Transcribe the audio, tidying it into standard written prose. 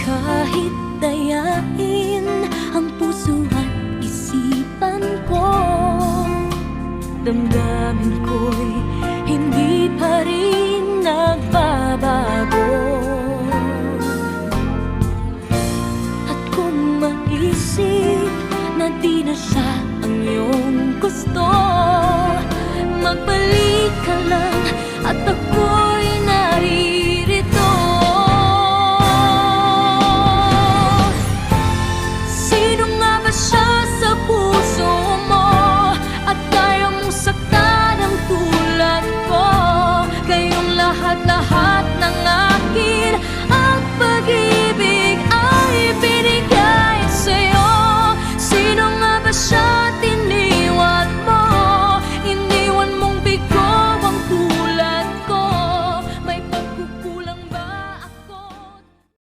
Kahit dayain ang puso at isipan ko, damdamin ko'y hindi pa rin nagbabago. At kung maisip na di na siya